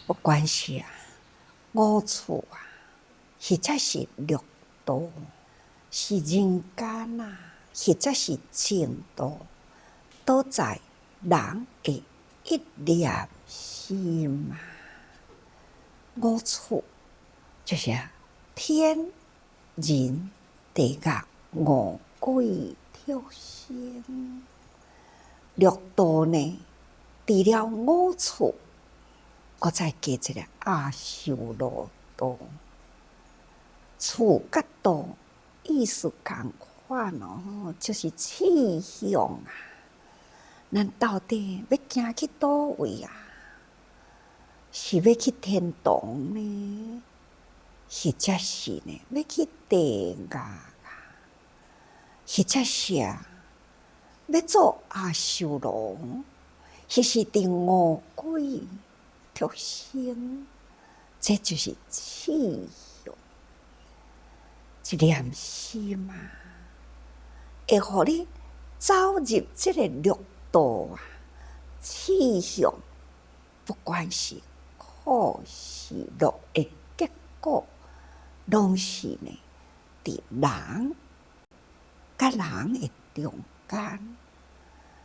不管是五处或者是六道，是人间或者是净土，都在人的一念心五处就是天、人、地、狱、五鬼、畜生。六道呢，除了五处，我再加一个阿修罗道。处甲道意思同款就是气象咱到底要行去倒位是要去天堂呢，或者是呢要去地狱或者是要做阿修罗，或是第五鬼畜生，这就是气象。一念心会互你走入这个六道气象，不管是苦是乐的结果，拢是呢伫人甲人的中间。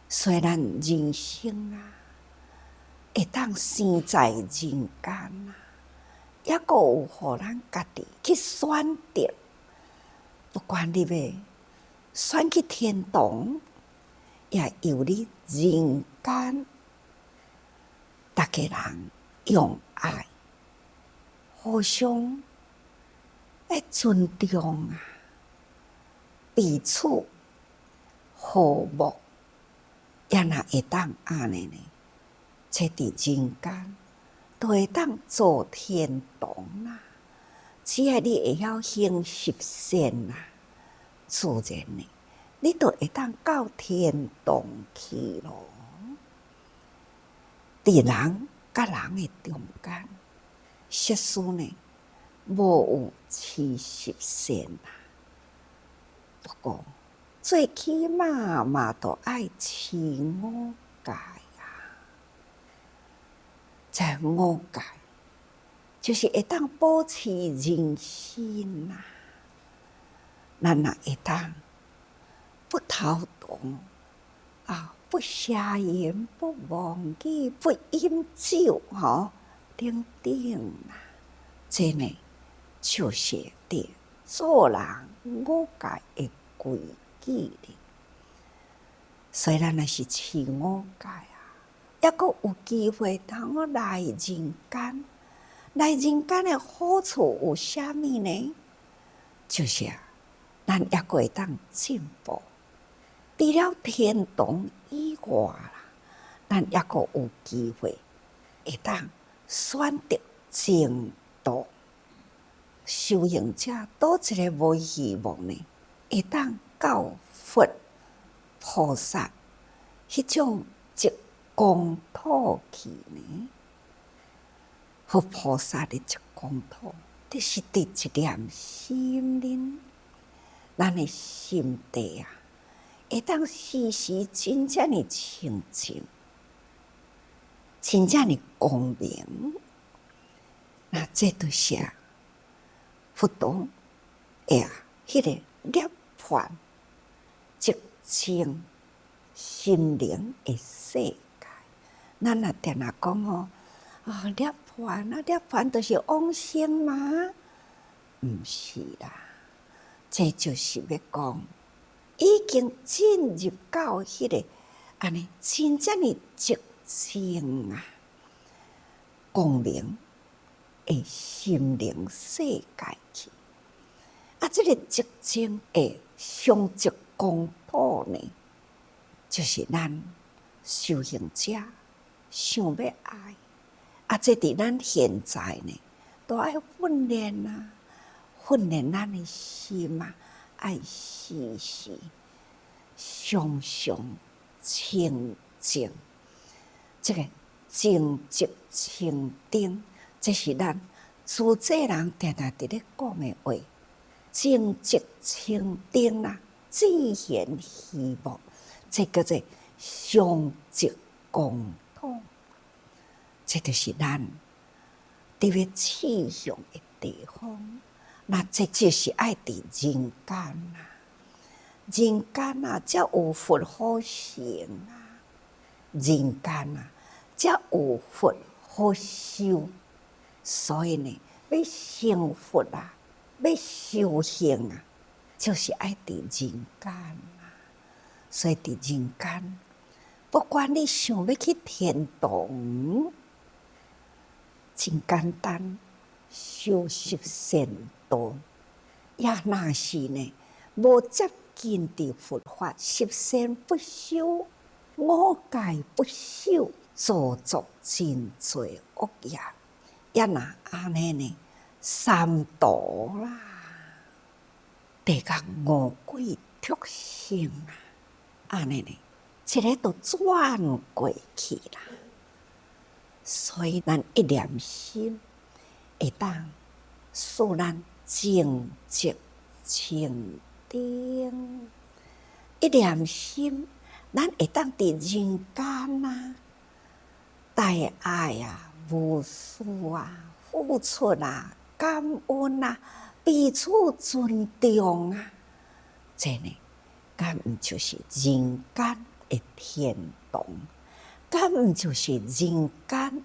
虽然人生会当生在人间也阁有互咱家己去选择。不管你要选去天堂，也由你人间，大家人用爱，互相尊重彼此和睦，也若会当安尼呢，这伫人间都会当做天堂只要你会晓行十善自然呢，你就会当到天堂去咯。伫人甲人的中间，实施呢无有七十善不过最起码嘛都爱持五戒这五戒就是会当保持人心咱若会当不偷动不瞎言，不妄语，不饮酒等等这呢就是伫做人五戒的规矩所以咱若是持五戒也阁有机会通来人间。来人间的好处有啥物呢？就是咱也阁会当进步。除了天堂以外咱也阁有机会会当选择净土。修行者倒一个无希望呢，会当到佛菩萨迄种一光土去呢？佛菩萨的一光土，就是伫一念心灵，咱的心地会当时时真正的清净，真正的光明。那这就是佛陀迄个涅槃寂静心灵的世界。咱若定讲涅槃涅槃就是往生吗？毋是啦，这就是要讲已经进入到迄个真正的寂静光明的心灵世界去。这个寂静的上极光土呢，就是咱修行者想要爱这伫咱现在呢，都爱训练训练咱的心爱时时常常清净。这个净寂清定，这是咱自济人常常伫咧讲的话。净寂清定自然希望，这叫做上极光土。这就是咱特别气象的地方，那这就是爱伫人间啊！人间啊，才有佛好行啊！人间啊，才有佛好修。所以呢，要成佛啊，要修行啊，就是爱伫人间啊。所以伫人间，不管你想要去天堂，真简单，修习善道，也若是呢，无接近伫佛法，十善不修，五戒不守，做作真多恶业，也若安尼呢，三毒啦，地狱五鬼畜生啊，安尼呢，一个都转过去啦。所以咱一念心会当使咱正直清定，一念心咱会当伫人间啊，大爱啊，无私啊，付出啊，感恩啊，彼此尊重啊，这呢，敢毋就是人间的天堂？敢毋就是人间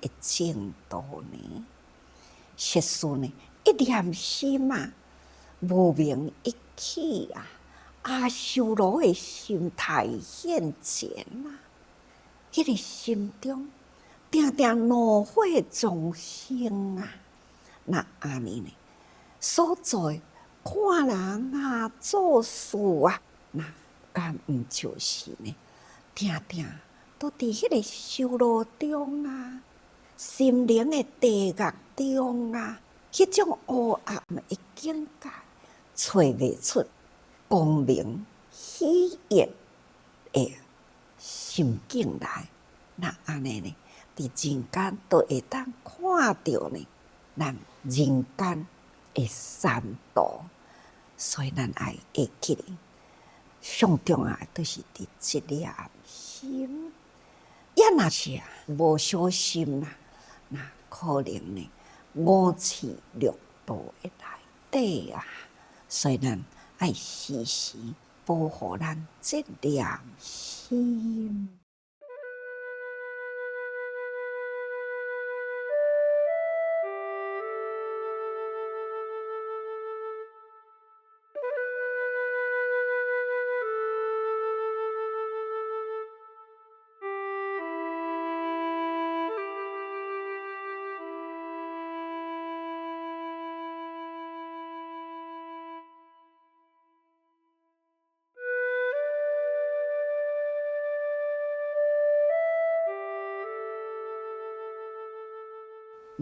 的净土呢？实事呢，一念心啊，无明一起啊，阿修罗的心态现前啊！迄个心中定定怒火众生啊！那安尼呢？所在看人啊，做事啊，那敢毋就是呢？定定都伫迄个修罗中啊，心灵的地狱中啊，迄种黑暗的境界，找袂出光明喜悦的心境来。那安尼呢？伫人间都会当看到呢，咱人间的三毒，所以咱爱会记哩。上重要就是伫一念心。也若是啊，无小心啊，那可能呢，五趣六道会来底啊。所以咱爱时时保护咱这念心。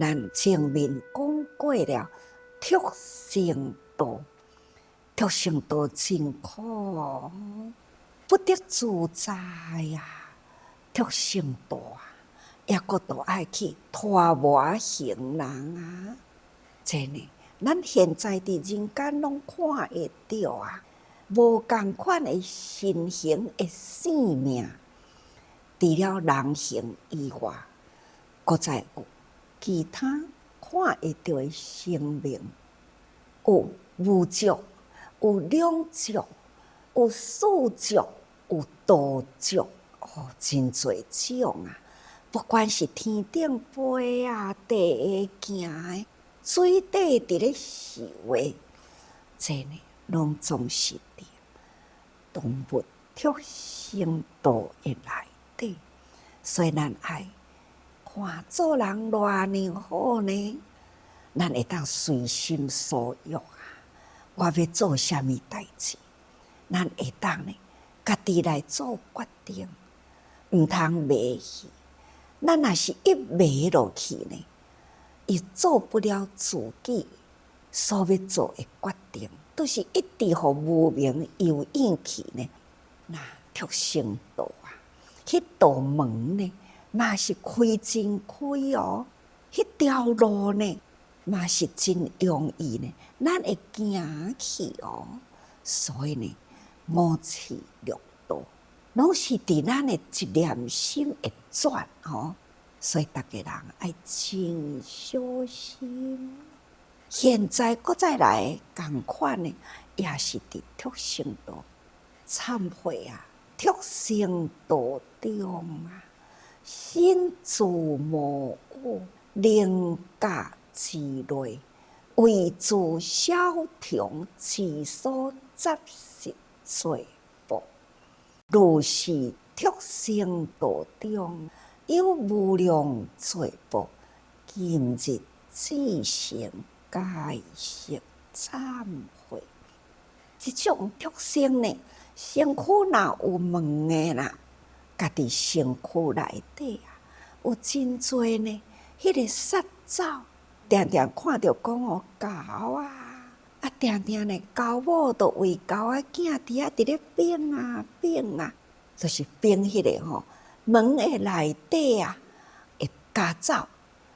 咱前面讲过了，畜生道，畜生道真苦，不得自在呀！畜生道啊，也个都爱去拖磨行人啊！真的，咱现在伫人间拢看会到啊，无共款的身形的性命，除了人形以外，搁再有其他看会到的生命，有无族，有两族，有四族，有多族，真侪种啊！不管是天顶飞啊，地下行的，水底伫咧游的，这呢，拢总是伫动物畜生道的内底，所以咱爱看做人偌尼好呢，咱会当随心所欲啊！我要做啥物代志，咱会当呢，家己来做决定，毋通迷去。咱若是一迷落去呢，伊做不了自己所要做的决定，都是一直互无明诱引去呢。那畜生道啊，迄道门呢？嘛是开真开哦，迄条路呢，嘛是真容易呢，咱会行去哦。所以呢，五趣六道，拢是伫咱的一念心会转哦。所以大家人爱真小心。现在搁再来同款的，也是伫徳性道忏悔啊，徳性道中啊，心自无我，宁驾自累，为自小众其所杂实罪报。如是徳性道中，有无量罪报，今日自性解释忏悔。即种徳性呢，身躯若有问的啦，家己身躯内底啊，有真侪呢，迄个杀走，定定看着讲哦，狗啊，定定呢，狗某都为狗仔囝伫咧变啊变啊，就是变迄个吼门的内底啊，会加走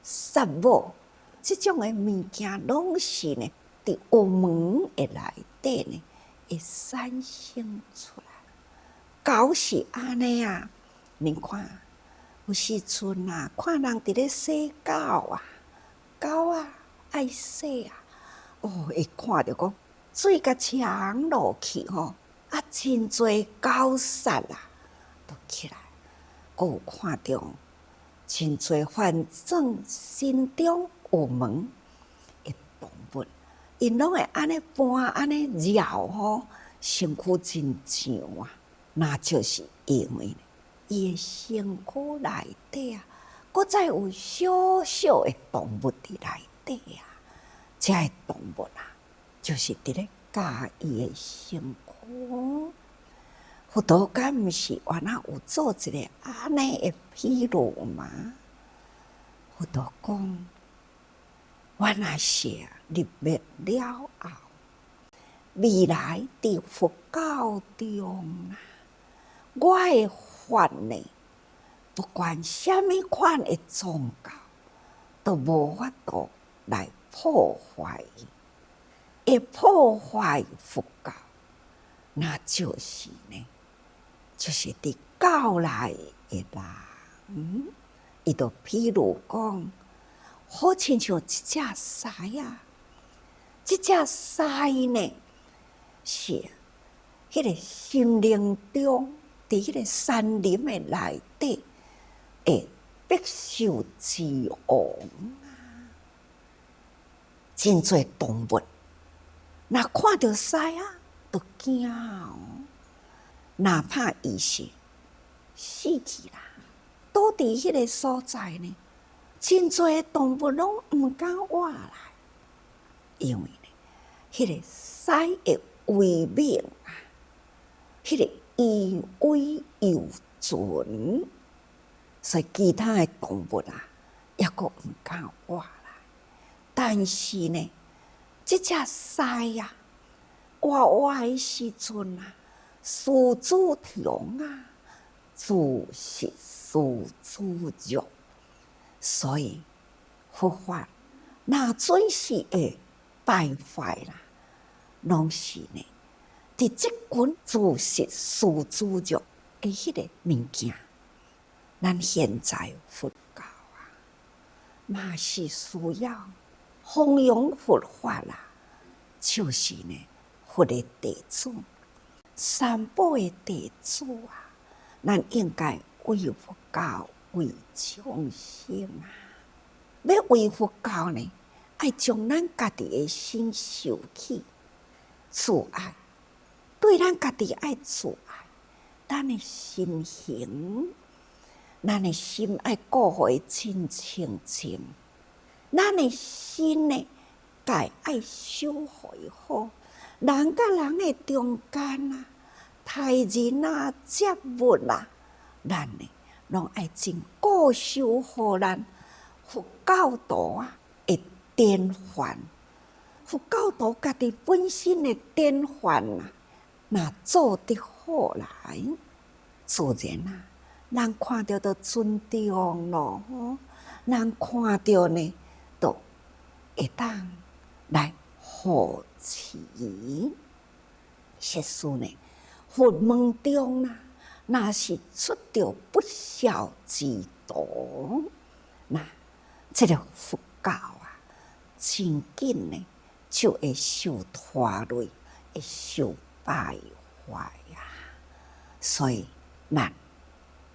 杀某，即种的物件拢是呢，伫有门的内底呢，会产生出来。狗是安尼啊，恁看，有时阵啊，看人伫咧洗狗啊，狗啊爱洗啊，会看着讲水甲冲落去吼，真侪狗屎啊，都起来。还有看着真侪反正心中有门的动物，因拢会安尼搬安尼绕吼，身躯真上啊，那就是因为伊的身躯内底啊，搁再有小小的动物伫内底啊，这个动物啊，就是伫咧教伊的身躯。佛陀敢毋是原来有做一个安尼的披露吗？佛陀讲，原来是入灭了后，未来伫佛教中啊，我的法呢，不管什么款的宗教，都无法度来破坏伊。会破坏佛教，那就是呢，就是伫教内的人，伊就譬如讲，好亲像一只狮啊，这只狮呢是迄个心灵中，伫迄个山林的内底，会百兽之王啊，真侪动物，若看到狮啊，都惊哦。哪怕伊是死去啦，倒伫迄个所在呢，真侪动物拢毋敢活来，因为呢，迄个狮的威名啊，迄个以威有存，所以其他的动物啊，抑阁毋敢活来。但是呢，即只狮啊，活的时阵啊，狮子中啊，自是狮子肉，所以佛法若准是会败坏啦，拢是呢，伫即群自是狮子肉的迄个物件，咱现在佛教啊，嘛是需要弘扬佛法啦，就是呢，佛的弟子。三宝的弟子啊，咱应该为佛教、为众生啊。要为佛教呢，爱将咱家己的心收起，自爱，对咱家己爱自爱，咱的心行，咱的心爱顾互伊真清净，咱的心呢，该爱守护伊好。人甲人的中间啊，待人啊、接物啊，咱呢，拢爱真顾守好咱佛教徒啊的典范。佛教徒家己本身的典范啊，若做得好来，自然啊，人看到都尊重咯，人看到呢，都会当来护持。实事呢，佛门中啊，若是出着不孝之徒，那这个佛教啊，真紧呢就会受拖累，会受败坏啊。所以，咱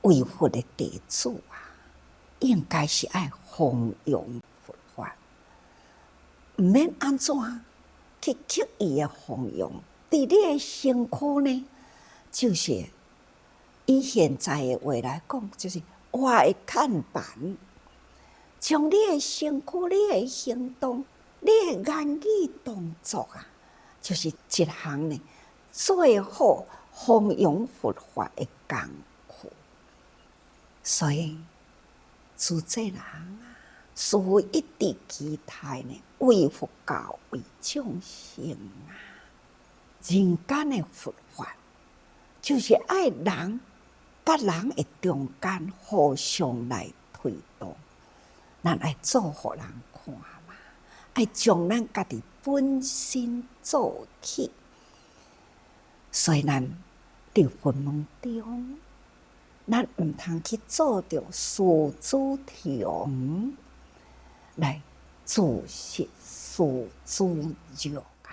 为佛的弟子啊，应该是爱弘扬佛法，唔免安怎去刻意的弘扬。伫你的身躯呢，就是以现在的话来讲，就是我的看板，将你的身躯、你的行动、你的言语动作啊，就是一项呢最好弘扬佛法的功夫。所以，自这人啊，似乎一直期待呢，为佛教、为众生啊，人间的佛法，就是爱人甲人的中间互相来推动，咱爱做互人看嘛，爱将咱家己本身做起。所以咱伫佛门中，咱毋通去做着师子虫来自食师子肉啊！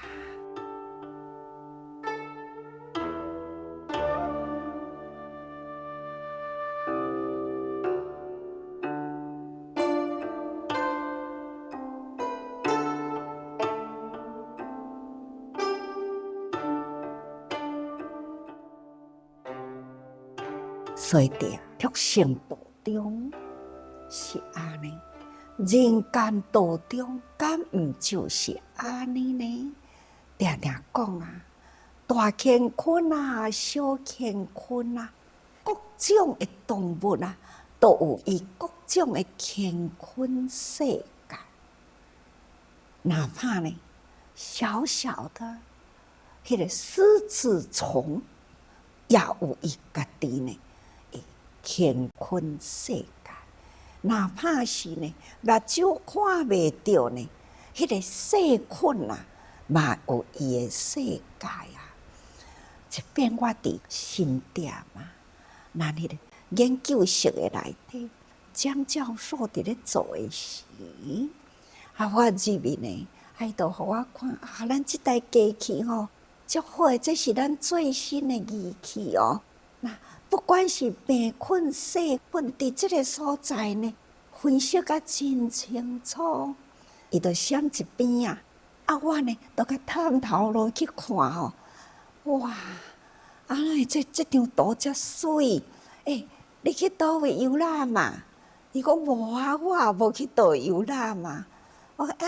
所以伫畜生道中是安尼，人间道中敢毋就是安尼呢？常常讲啊，大乾坤啊，小乾坤啊，各种的动物啊，都有伊各种的乾坤世界。哪怕呢，小小的迄个狮子虫，也有伊家己呢乾坤世界。哪怕是呢，目睭看袂到呢，迄个细菌啊，嘛有伊的世界啊。即便我伫新店啊，咱迄个研究室的内底，蒋教授伫咧做的时，我入面呢，伊就互我看啊，咱即台机器吼，足好诶，这是咱最新的仪器哦。那不管是病菌、细菌，伫即个所在呢，分析甲真清楚。伊就闪一边啊，我呢，就甲探头落去看吼。哇！这张图遮水，你去倒位游览嘛？伊讲无啊，我也无去倒游览嘛。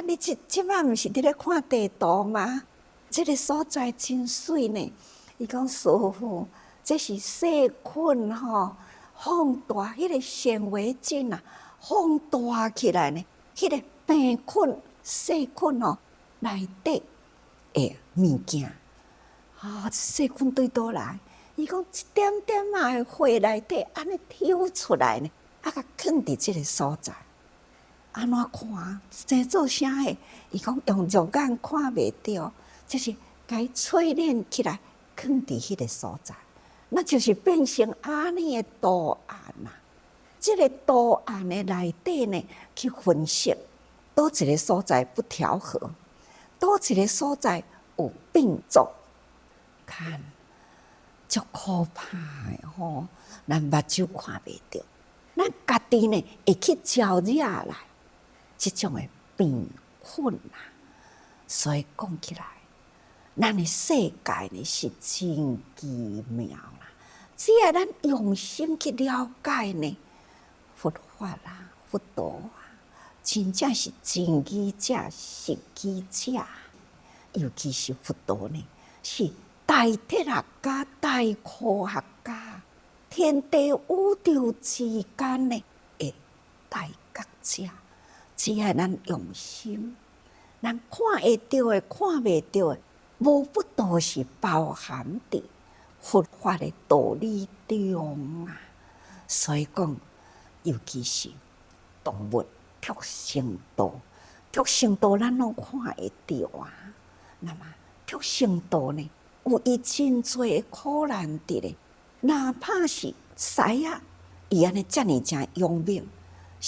你即摆毋是伫咧看地图吗？这个所在真水呢。伊讲师傅，这是细菌吼，放大迄个显微镜啊，放大起来呢，迄个病菌、细菌哦，内底诶物件。细菌对倒来，伊讲一点点仔血内底安尼抽出来呢，甲放伫即个所在，安怎看？生做啥诶？伊讲用肉眼看袂到，就是甲伊淬炼起来，放伫迄个所在，那就是变成安尼诶图案啊。即个图案诶内底呢，去分析，倒一个所在不调和，倒一个所在有病灶。看，足可怕诶吼！咱目睭看袂到，咱家己呢会去招惹来即种诶病菌啊。所以讲起来，咱诶世界呢是真奇妙啦。只要咱用心去了解呢，佛法啊、佛道啊，真正是真理者、实际者，尤其是佛道呢，是大哲学家、大科学家，天地宇宙之间呢的大觉者。只要咱用心，咱看会到的、看袂到的，无不都是包含伫佛法的道理中啊。所以讲，尤其是动物、畜生道，畜生道咱拢看会到啊。那么畜生道呢？有伊真多的苦难伫咧，哪怕是狮仔，伊安尼遮尔诚勇猛，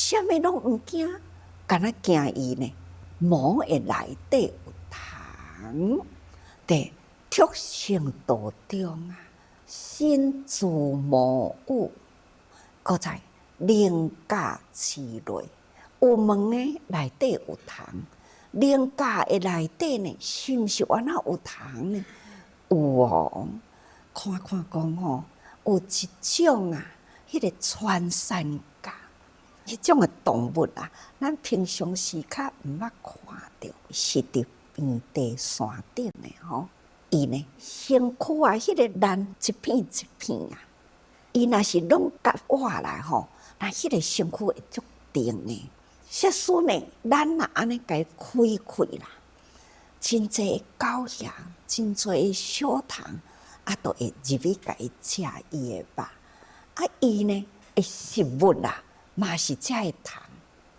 啥物拢毋惊，敢若惊伊呢？魔的内底有虫，伫畜生道中啊，身自魔物，搁在灵界之内，有门的内底有虫，灵界的内底呢，是毋是原来有虫呢？有哦，看看讲吼，有一种啊，迄个穿山甲，迄种的动物啊，咱平常时较毋捌看到，是伫平地山顶的吼。伊呢，身躯啊，迄个烂一片一片啊，伊若是拢甲活来吼，那迄个身躯会足定的。设使呢，咱若安尼甲伊开啦，真济狗仔，真济小虫，啊，都会入去甲伊食伊的肉。啊，伊呢会食物啦，嘛是遮的虫。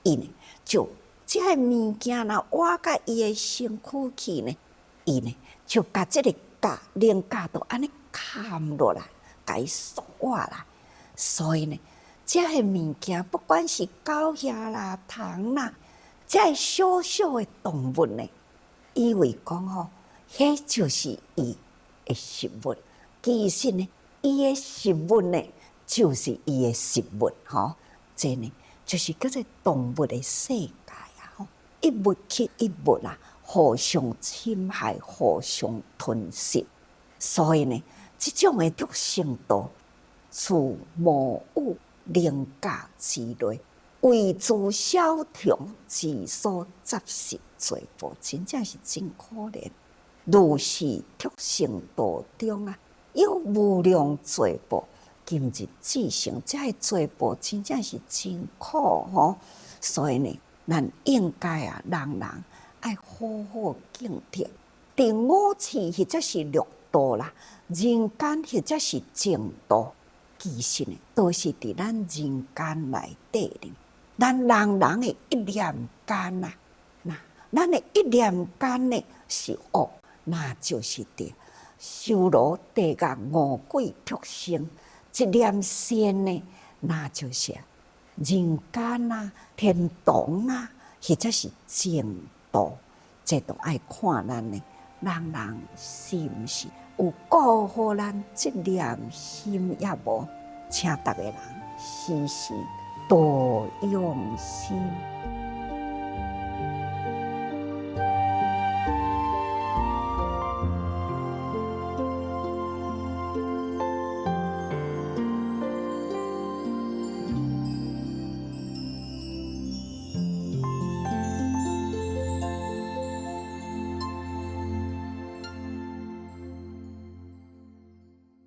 伊呢就遮的物件若挖甲伊的身躯去呢，伊呢就甲即个甲灵甲都安尼砍落来，甲伊缩活来。所以呢，遮的物件不管是狗仔啦、虫啦，遮小小的动物呢，以为讲吼，迄就是伊的食物。其实呢，伊的食物呢，就是伊的食物吼。这呢，就是叫做动物的世界啊！吼，一物去一物啦，互相侵害，互相吞噬。所以呢，这种的畜生道，自魔物灵界之内，为自小虫之所杂食罪报，真正是真可怜。如是畜生道中啊，有无量罪报。今日至成，这个罪报真正是真苦吼。所以呢，咱应该啊，人人爱好好警惕。伫五趣或者是六道啦，人间或者是净道，其实呢，都是伫咱人间内底哩。咱人人的一念间啊，那咱的一念间呢是恶，那就是伫修罗地狱五鬼畜生。一念善呢，那就是人间啊、天堂啊，或者是净土，这都爱看咱呢。人人是毋是有顾好咱这念心也无？请逐个人时时多用心。